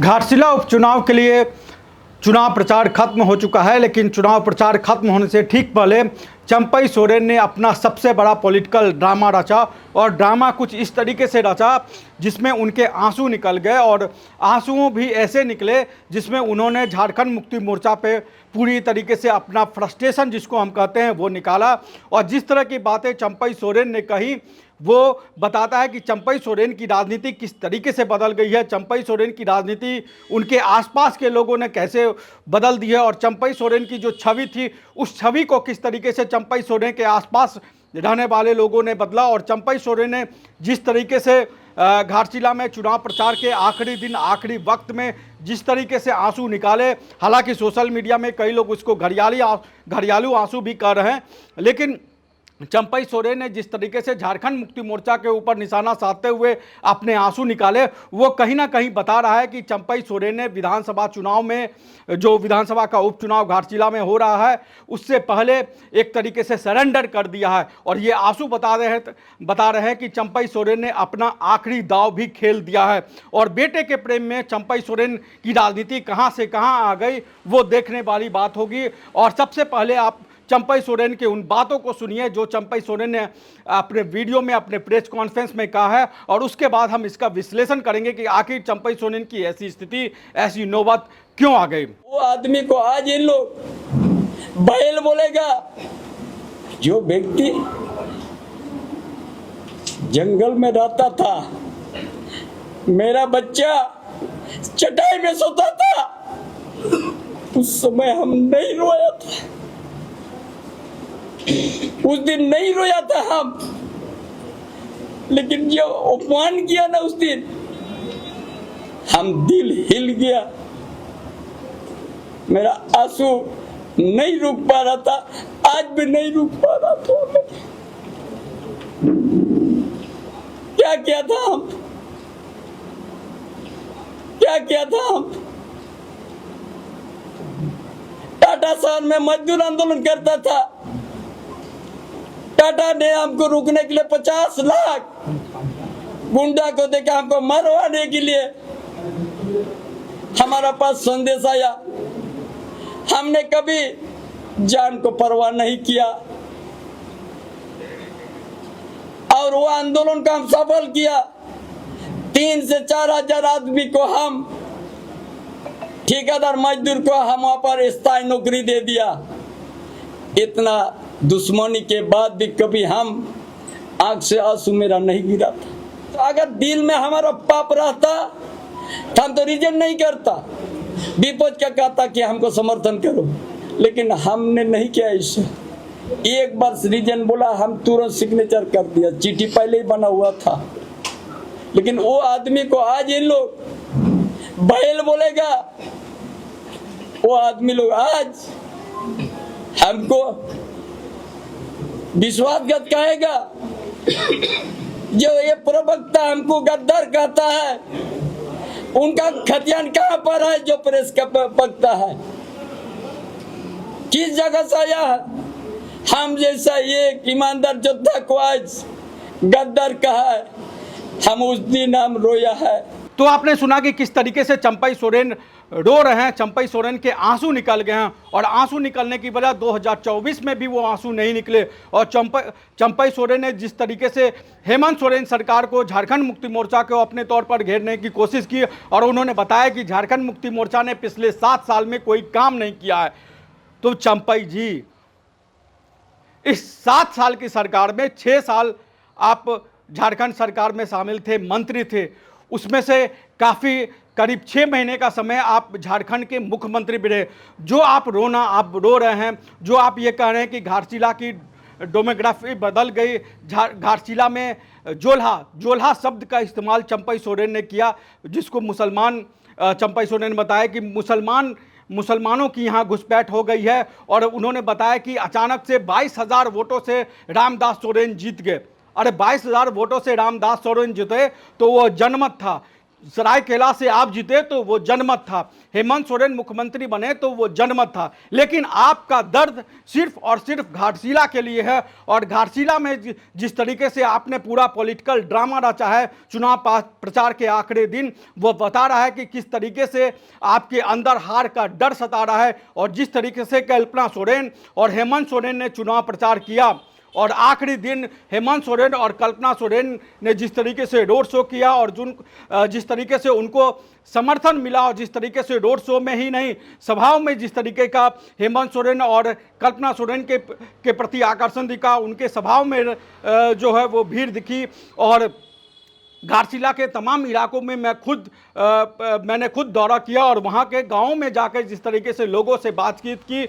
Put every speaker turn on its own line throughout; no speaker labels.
घाटशिला उपचुनाव के लिए चुनाव प्रचार खत्म हो चुका है, लेकिन चुनाव प्रचार खत्म होने से ठीक पहले चंपई सोरेन ने अपना सबसे बड़ा पॉलिटिकल ड्रामा रचा। और ड्रामा कुछ इस तरीके से रचा जिसमें उनके आंसू निकल गए, और आंसुओं भी ऐसे निकले जिसमें उन्होंने झारखंड मुक्ति मोर्चा पे पूरी तरीके से अपना फ्रस्ट्रेशन जिसको हम कहते हैं वो निकाला। और जिस तरह की बातें चंपई सोरेन ने कही वो बताता है कि चंपई सोरेन की राजनीति किस तरीके से बदल गई है, चंपई सोरेन की राजनीति उनके आसपास के लोगों ने कैसे बदल दी है, और चंपई सोरेन की जो छवि थी उस छवि को किस तरीके से चंपई सोरेन के आसपास रहने वाले लोगों ने बदला। और चंपई सोरेन ने जिस तरीके से घाटशिला में चुनाव प्रचार के आखिरी दिन आखिरी वक्त में जिस तरीके से आंसू निकाले, हालांकि सोशल मीडिया में कई लोग उसको घड़ियालू आंसू भी कह रहे हैं, लेकिन चंपई सोरेन ने जिस तरीके से झारखंड मुक्ति मोर्चा के ऊपर निशाना साधते हुए अपने आंसू निकाले, वो कहीं ना कहीं बता रहा है कि चंपई सोरेन ने विधानसभा चुनाव में, जो विधानसभा का उपचुनाव घाटशिला में हो रहा है, उससे पहले एक तरीके से सरेंडर कर दिया है। और ये आंसू बता रहे हैं कि चंपई सोरेन ने अपना आखिरी दाव भी खेल दिया है। और बेटे के प्रेम में चंपई सोरेन की राजनीति कहाँ से कहाँ आ गई वो देखने वाली बात होगी। और सबसे पहले आप चंपई सोरेन के उन बातों को सुनिए जो चंपई सोरेन ने अपने वीडियो में, अपने प्रेस कॉन्फ्रेंस में कहा है, और उसके बाद हम इसका विश्लेषण करेंगे कि आखिर चंपई सोरेन की ऐसी स्थिति, ऐसी नौबत क्यों आ गई।
वो आदमी को आज इन लोग बैल बोलेगा, जो व्यक्ति जंगल में रहता था, मेरा बच्चा चटाई में सोता था, उस समय हम नहीं रोया था, उस दिन नहीं रोया था हम, लेकिन जो अपमान किया ना उस दिन, हम दिल हिल गया, मेरा आंसू नहीं रुक पा रहा था, आज भी नहीं रुक पा रहा था। क्या किया था हम, क्या किया था हम? टाटा शहर में मजदूर आंदोलन करता था, टाटा ने हमको रुकने के लिए 50 लाख गुंडा को देखा, हमको मरवाने के लिए हमारा पास संदेश आया। हमने कभी जान को परवाह नहीं किया, और वो आंदोलन का हम सफल किया। 3 से 4 हजार आदमी को हम, ठेकेदार मजदूर को हम वहां पर स्थायी नौकरी दे दिया। इतना दुश्मनी के बाद भी कभी हम आंख से आंसू मेरा नहीं गिरा था। तो अगर दिल में हमारा पाप रहता तो हम तो रिजेक्ट नहीं करता, विपक्ष क्या कहता कि हमको समर्थन करो, लेकिन हमने नहीं किया। इसे एक बार रीजन बोला, हम तुरंत सिग्नेचर कर दिया, चिट्ठी पहले ही बना हुआ था। लेकिन वो आदमी को आज इन लोग बैल बोलेगा, वो आदमी लोग आज हमको विश्वासघात कहेगा। जो ये प्रवक्ता हमको गद्दार कहता है, उनका खतियान कहाँ पर है? जो प्रेस का प्रवक्ता है किस जगह से आया है? हम जैसा ये ईमानदार योद्धा को आज गद्दार कहा है, हम उस दिन हम रोया है।
तो आपने सुना कि किस तरीके से चंपई सोरेन रो रहे हैं, चंपई सोरेन के आंसू निकल गए हैं, और आंसू निकलने की वजह 2024 में भी वो आंसू नहीं निकले। और चंपई सोरेन ने जिस तरीके से हेमंत सोरेन सरकार को, झारखंड मुक्ति मोर्चा को अपने तौर पर घेरने की कोशिश की, और उन्होंने बताया कि झारखंड मुक्ति मोर्चा ने पिछले 7 साल में कोई काम नहीं किया है। तो चंपई जी, इस 7 साल की सरकार में 6 साल आप झारखंड सरकार में शामिल थे, मंत्री थे, उसमें से काफ़ी करीब 6 महीने का समय आप झारखंड के मुख्यमंत्री भी रहे। जो आप रो रहे हैं, जो आप ये कह रहे हैं कि घाटशिला की डेमोग्राफी बदल गई, घाटशिला में जोल्हा शब्द का इस्तेमाल चंपई सोरेन ने किया, जिसको चंपई सोरेन ने बताया कि मुसलमानों की यहाँ घुसपैठ हो गई है। और उन्होंने बताया कि अचानक से 22,000 वोटों से रामदास सोरेन जीत गए। अरे 22,000 वोटों से रामदास सोरेन जीते तो वो जनमत था। सरायकेला से आप जीते तो वो जनमत था, हेमंत सोरेन मुख्यमंत्री बने तो वो जनमत था, लेकिन आपका दर्द सिर्फ और सिर्फ घाटशिला के लिए है। और घाटशिला में जिस तरीके से आपने पूरा पॉलिटिकल ड्रामा रचा है चुनाव प्रचार के आखिरी दिन, वो बता रहा है कि किस तरीके से आपके अंदर हार का डर सता रहा है। और जिस तरीके से कल्पना सोरेन और हेमंत सोरेन ने चुनाव प्रचार किया और आखिरी दिन हेमंत सोरेन और कल्पना सोरेन ने जिस तरीके से रोड शो किया और जिस तरीके से उनको समर्थन मिला, और जिस तरीके से रोड शो में ही नहीं सभाओं में जिस तरीके का हेमंत सोरेन और कल्पना सोरेन के प्रति आकर्षण दिखा, उनके सभाओं में जो है वो भीड़ दिखी। और घाटशिला के तमाम इलाकों में मैंने खुद दौरा किया और वहाँ के गाँवों में जाकर जिस तरीके से लोगों से बातचीत की,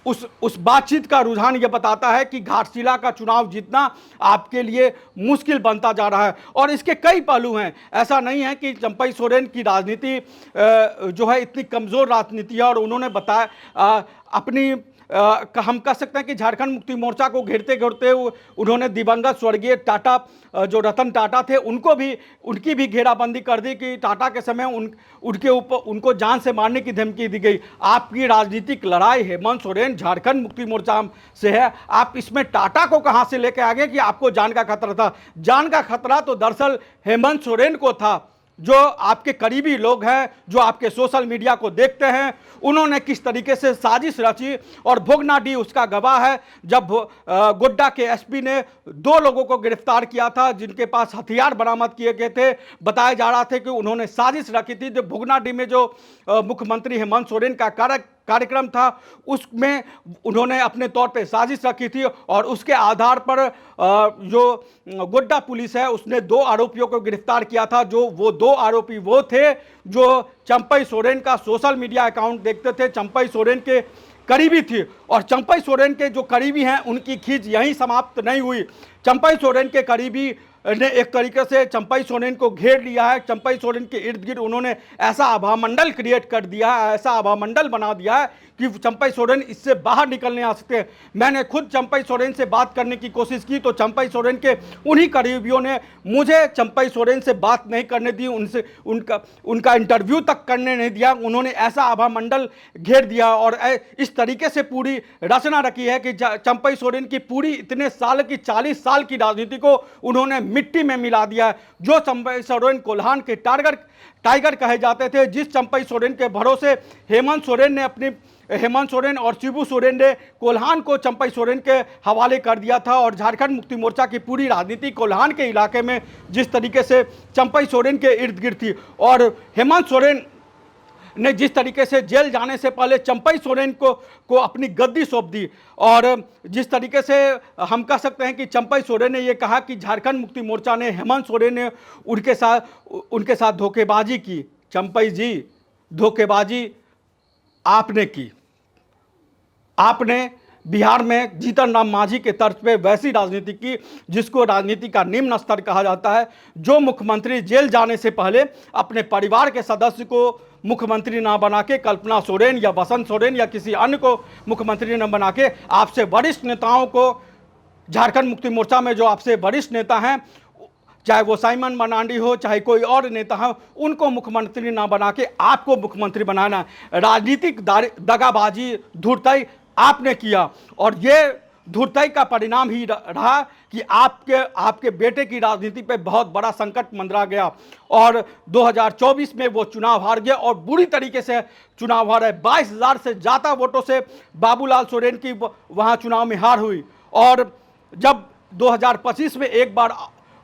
उस बातचीत का रुझान ये बताता है कि घाटशिला का चुनाव जीतना आपके लिए मुश्किल बनता जा रहा है। और इसके कई पहलू हैं, ऐसा नहीं है कि चंपई सोरेन की राजनीति जो है इतनी कमज़ोर राजनीति है। और उन्होंने बताया अपनी हम कह सकते हैं कि झारखंड मुक्ति मोर्चा को घेरते घेरते उन्होंने दिवंगत स्वर्गीय टाटा जो रतन टाटा थे उनकी भी घेराबंदी कर दी कि टाटा के समय उनके ऊपर उनको जान से मारने की धमकी दी गई। आपकी राजनीतिक लड़ाई हेमंत सोरेन झारखंड मुक्ति मोर्चा से है, आप इसमें टाटा को कहां से लेके आ गए कि आपको जान का खतरा था? जान का खतरा तो दरअसल हेमंत सोरेन को था। जो आपके करीबी लोग हैं, जो आपके सोशल मीडिया को देखते हैं, उन्होंने किस तरीके से साजिश रची। और भोगनाडीह उसका गवाह है, जब गोड्डा के एसपी ने 2 लोगों को गिरफ्तार किया था जिनके पास हथियार बरामद किए गए थे। बताया जा रहा था कि उन्होंने साजिश रखी थी। जो भोगनाडीह में जो मुख्यमंत्री हेमंत सोरेन का कार्यक्रम था उसमें उन्होंने अपने तौर पे साजिश रखी थी। और उसके आधार पर जो गोड्डा पुलिस है उसने 2 आरोपियों को गिरफ्तार किया था। जो वो 2 आरोपी वो थे जो चंपई सोरेन का सोशल मीडिया अकाउंट देखते थे, चंपई सोरेन के करीबी थी। और चंपई सोरेन के जो करीबी हैं उनकी खींच यहीं समाप्त नहीं हुई। चंपई सोरेन के करीबी ने एक तरीके से चंपई सोरेन को घेर लिया है। चंपई सोरेन के इर्द गिर्द उन्होंने ऐसा आभामंडल क्रिएट कर दिया है, ऐसा आभामंडल बना दिया है कि चंपई सोरेन इससे बाहर निकलने आ सकते हैं। मैंने खुद चंपई सोरेन से बात करने की कोशिश की तो चंपई सोरेन के उन्हीं करीबियों ने मुझे चंपई सोरेन से बात नहीं करने दी, उनका इंटरव्यू तक करने नहीं दिया। उन्होंने ऐसा आभामंडल घेर दिया और इस तरीके से पूरी रचना रखी है कि चंपई सोरेन की पूरी इतने साल की 40 साल की राजनीति को उन्होंने मिट्टी में मिला दिया है। जो चंपई सोरेन कोल्हान के टाइगर कहे जाते थे, जिस चंपई सोरेन के भरोसे हेमंत सोरेन और शिबू सोरेन ने कोल्हान को चंपई सोरेन के हवाले कर दिया था। और झारखंड मुक्ति मोर्चा की पूरी राजनीति कोल्हान के इलाके में जिस तरीके से चंपई सोरेन के इर्द गिर्द थी, और हेमंत सोरेन ने जिस तरीके से जेल जाने से पहले चंपई सोरेन को अपनी गद्दी सौंप दी। और जिस तरीके से हम कह सकते हैं कि चंपई सोरेन ने यह कहा कि झारखंड मुक्ति मोर्चा ने हेमंत सोरेन ने उनके साथ धोखेबाजी की। चंपई जी, धोखेबाजी आपने की। आपने बिहार में जीतन राम मांझी के तर्ज पे वैसी राजनीति की जिसको राजनीति का निम्न स्तर कहा जाता है। जो मुख्यमंत्री जेल जाने से पहले अपने परिवार के सदस्य को मुख्यमंत्री ना बना के कल्पना सोरेन या बसंत सोरेन या किसी अन्य को मुख्यमंत्री न बना के आपसे वरिष्ठ नेताओं को, झारखंड मुक्ति मोर्चा में जो आपसे वरिष्ठ नेता हैं, चाहे वो साइमन मर्डांडी हो चाहे कोई और नेता हो, उनको मुख्यमंत्री ना बना के आपको मुख्यमंत्री बनाना, राजनीतिक दगाबाजी, धूर्तई आपने किया। और ये धूर्तई का परिणाम ही रहा कि आपके बेटे की राजनीति पे बहुत बड़ा संकट मंडरा गया। और 2024 में वो चुनाव हार गया और बुरी तरीके से चुनाव हारे। 22,000 से ज़्यादा वोटों से बाबूलाल सोरेन की वहाँ चुनाव में हार हुई। और जब 2025 में एक बार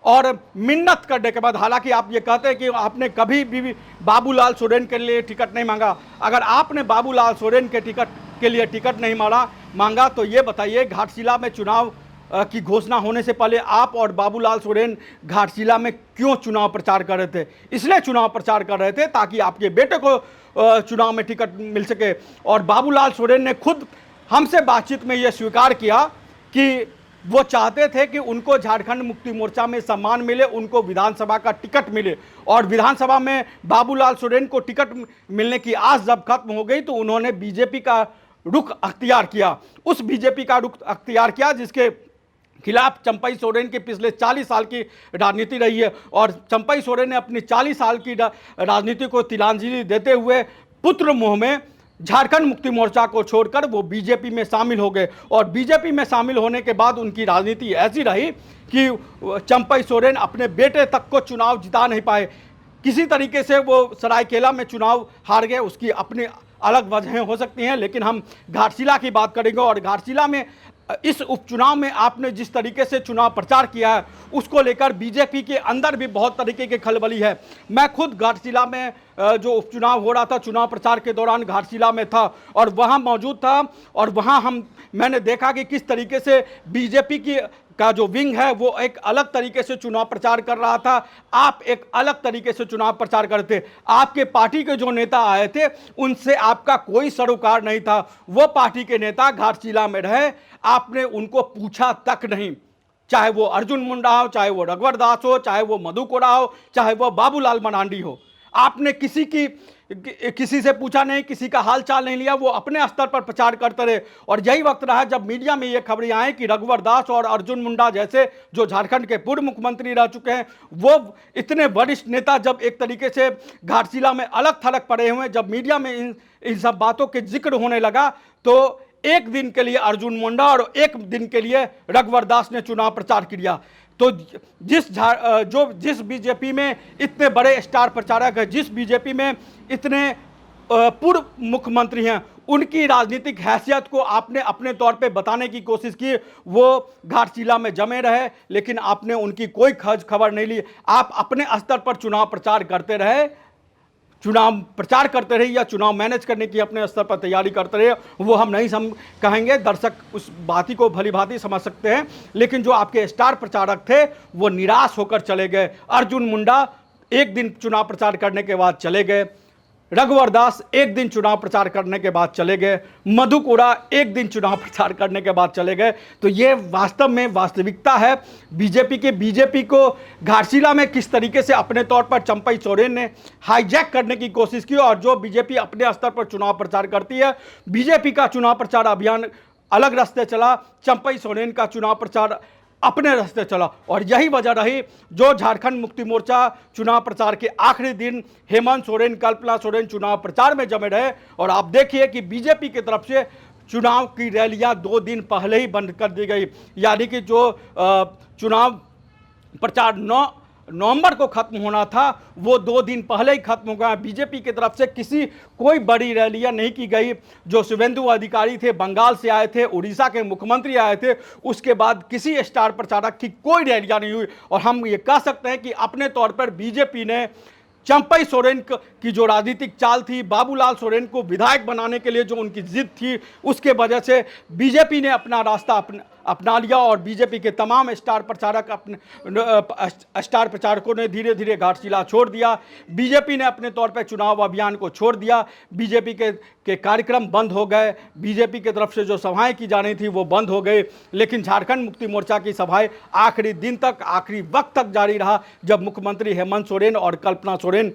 और मिन्नत करने के बाद, हालांकि आप ये कहते हैं कि आपने कभी भी बाबूलाल सोरेन के लिए टिकट नहीं मांगा, अगर आपने बाबूलाल सोरेन के लिए टिकट नहीं मांगा तो ये बताइए घाटशिला में चुनाव की घोषणा होने से पहले आप और बाबूलाल सोरेन घाटशिला में क्यों चुनाव प्रचार कर रहे थे? इसलिए चुनाव प्रचार कर रहे थे ताकि आपके बेटे को चुनाव में टिकट मिल सके। और बाबूलाल सोरेन ने खुद हमसे बातचीत में ये स्वीकार किया कि वो चाहते थे कि उनको झारखंड मुक्ति मोर्चा में सम्मान मिले, उनको विधानसभा का टिकट मिले। और विधानसभा में बाबूलाल सोरेन को टिकट मिलने की आस जब खत्म हो गई तो उन्होंने बीजेपी का रुख अख्तियार किया। उस बीजेपी का रुख अख्तियार किया खिलाफ चंपई सोरेन की पिछले 40 साल की राजनीति रही है और चंपई सोरेन ने अपनी 40 साल की राजनीति को तिलांजलि देते हुए पुत्र मोह में झारखंड मुक्ति मोर्चा को छोड़कर वो बीजेपी में शामिल हो गए और बीजेपी में शामिल होने के बाद उनकी राजनीति ऐसी रही कि चंपई सोरेन अपने बेटे तक को चुनाव जिता नहीं पाए। किसी तरीके से वो सरायकेला में चुनाव हार गए, उसकी अपनी अलग वजहें हो सकती हैं, लेकिन हम घाटशिला की बात करेंगे और घाटशिला में इस उपचुनाव में आपने जिस तरीके से चुनाव प्रचार किया है उसको लेकर बीजेपी के अंदर भी बहुत तरीके की खलबली है। मैं खुद घाटशिला में जो उपचुनाव हो रहा था, चुनाव प्रचार के दौरान घाटशिला में था और वहां मौजूद था और वहां मैंने देखा कि किस तरीके से बीजेपी की का जो विंग है वो एक अलग तरीके से चुनाव प्रचार कर रहा था, आप एक अलग तरीके से चुनाव प्रचार करते। आपके पार्टी के जो नेता आए थे उनसे आपका कोई सरोकार नहीं था, वो पार्टी के नेता घाटशिला में रहे, आपने उनको पूछा तक नहीं। चाहे वो अर्जुन मुंडा हो, चाहे वो रघुवर दास हो, चाहे वो मधु कोड़ा हो, चाहे वो बाबूलाल मरांडी हो, आपने किसी से पूछा नहीं, किसी का हाल चाल नहीं लिया, वो अपने स्तर पर प्रचार करते रहे। और यही वक्त रहा जब मीडिया में ये खबरें आए कि रघुवर दास और अर्जुन मुंडा जैसे जो झारखंड के पूर्व मुख्यमंत्री रह चुके हैं, वो इतने वरिष्ठ नेता जब एक तरीके से घाटशिला में अलग थलग पड़े हुए, जब मीडिया में इन सब बातों के जिक्र होने लगा तो एक दिन के लिए अर्जुन मुंडा और एक दिन के लिए रघुवर दास ने चुनाव प्रचार किया। तो जिस बीजेपी में इतने बड़े स्टार प्रचारक हैं, जिस बीजेपी में इतने पूर्व मुख्यमंत्री हैं, उनकी राजनीतिक हैसियत को आपने अपने तौर पे बताने की कोशिश की, वो घाटशिला में जमे रहे, लेकिन आपने उनकी कोई खोज खबर नहीं ली। आप अपने स्तर पर चुनाव प्रचार करते रहे, या चुनाव मैनेज करने की अपने स्तर पर तैयारी करते रहे, वो हम नहीं कहेंगे, दर्शक उस बात को भली भांति समझ सकते हैं। लेकिन जो आपके स्टार प्रचारक थे वो निराश होकर चले गए। अर्जुन मुंडा एक दिन चुनाव प्रचार करने के बाद चले गए, रघुवर दास एक दिन चुनाव प्रचार करने के बाद चले गए, मधु कोड़ा एक दिन चुनाव प्रचार करने के बाद चले गए। तो ये वास्तव में वास्तविकता है बीजेपी को घाटशिला में किस तरीके से अपने तौर पर चंपई सोरेन ने हाईजैक करने की कोशिश की। और जो बीजेपी अपने स्तर पर चुनाव प्रचार करती है, बीजेपी का चुनाव प्रचार अभियान अलग रास्ते चला, चंपई सोरेन का चुनाव प्रचार अपने रास्ते चला। और यही वजह रही जो झारखंड मुक्ति मोर्चा चुनाव प्रचार के आखिरी दिन हेमंत सोरेन, कल्पना सोरेन चुनाव प्रचार में जमे रहे। और आप देखिए कि बीजेपी की तरफ से चुनाव की रैलियां 2 दिन पहले ही बंद कर दी गई, यानी कि जो चुनाव प्रचार 9 नवंबर को खत्म होना था वो 2 दिन पहले ही खत्म हो गया। बीजेपी की तरफ से कोई बड़ी रैलियां नहीं की गई। जो शुभेंदु अधिकारी थे, बंगाल से आए थे, उड़ीसा के मुख्यमंत्री आए थे, उसके बाद किसी स्टार प्रचारक की कोई रैलियां नहीं हुई। और हम ये कह सकते हैं कि अपने तौर पर बीजेपी ने चंपई सोरेन की जो राजनीतिक चाल थी, बाबूलाल सोरेन को विधायक बनाने के लिए जो उनकी जिद थी, उसके वजह से बीजेपी ने अपना रास्ता अपना लिया और बीजेपी के तमाम स्टार प्रचारकों ने धीरे धीरे घाटशिला छोड़ दिया। बीजेपी ने अपने तौर पर चुनाव अभियान को छोड़ दिया, बीजेपी के कार्यक्रम बंद हो गए, बीजेपी की तरफ से जो सभाएं की जानी थी वो बंद हो गई। लेकिन झारखंड मुक्ति मोर्चा की सभाएं आखिरी दिन तक, आखिरी वक्त तक जारी रहा, जब मुख्यमंत्री हेमंत सोरेन और कल्पना सोरेन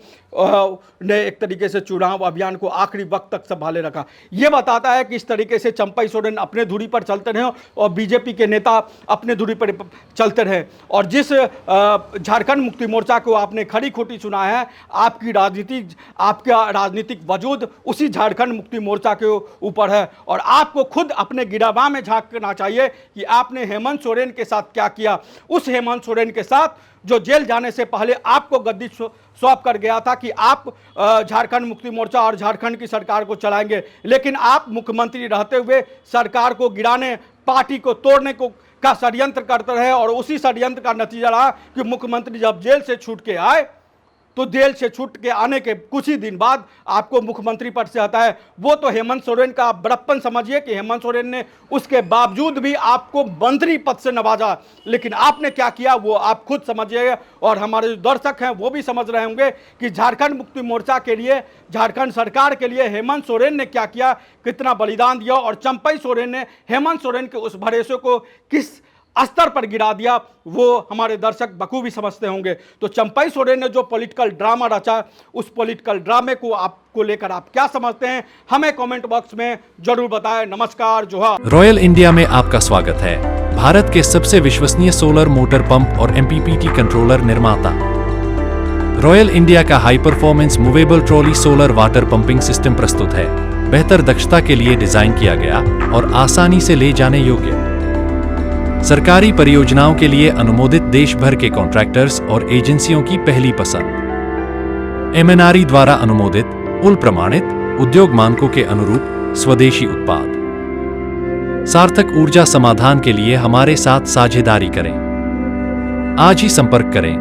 ने एक तरीके से चुनाव अभियान को आखिरी वक्त तक संभाले रखा। ये बताता है कि इस तरीके से चंपई सोरेन अपने धुरी पर चलते रहे और बीजेपी के नेता अपने धुरी पर चलते रहे। और जिस झारखंड मुक्ति मोर्चा को आपने खड़ी खोटी चुना है, आपका राजनीतिक वजूद उसी झारखंड मुक्ति मोर्चा के ऊपर है। और आपको खुद अपने गिराबा में झांकना चाहिए कि आपने हेमंत सोरेन के साथ क्या किया। उस हेमंत सोरेन के साथ जो जेल जाने से पहले आपको गद्दी सौंप कर गया था कि आप झारखंड मुक्ति मोर्चा और झारखंड की सरकार को चलाएंगे, लेकिन आप मुख्यमंत्री रहते हुए सरकार को गिराने, पार्टी को तोड़ने का षड्यंत्र करते रहे। और उसी षड्यंत्र का नतीजा रहा कि मुख्यमंत्री जब जेल से छूट के आए तो जेल से छूट के आने के कुछ ही दिन बाद आपको मुख्यमंत्री पद से हटाया। वो तो हेमंत सोरेन का बड़प्पन समझिए कि हेमंत सोरेन ने उसके बावजूद भी आपको मंत्री पद से नवाजा, लेकिन आपने क्या किया वो आप खुद समझिए। और हमारे जो दर्शक हैं वो भी समझ रहे होंगे कि झारखंड मुक्ति मोर्चा के लिए, झारखंड सरकार के लिए हेमंत सोरेन ने क्या किया, कितना बलिदान दिया। और चंपई सोरेन ने हेमंत सोरेन के उस भरोसे को किस स्तर पर गिरा दिया, वो हमारे दर्शक बखूबी समझते होंगे। तो चंपई सोरेन ने जो पॉलिटिकल ड्रामा रचा, उस पॉलिटिकल ड्रामे को आपको लेकर आप क्या समझते हैं, हमें कमेंट बॉक्स में जरूर बताएं। नमस्कार, जोहार।
रॉयल इंडिया में आपका स्वागत है। भारत के सबसे विश्वसनीय सोलर मोटर पंप और एमपीपीटी कंट्रोलर निर्माता। रॉयल इंडिया का high performance movable trolley solar water pumping system प्रस्तुत है। बेहतर दक्षता के लिए डिजाइन किया गया और आसानी से ले जाने योग्य। सरकारी परियोजनाओं के लिए अनुमोदित देश भर के कॉन्ट्रैक्टर्स और एजेंसियों की पहली पसंद। एमएनआरई द्वारा अनुमोदित, उल प्रमाणित, उद्योग मानकों के अनुरूप स्वदेशी उत्पाद। सार्थक ऊर्जा समाधान के लिए हमारे साथ साझेदारी करें। आज ही संपर्क करें।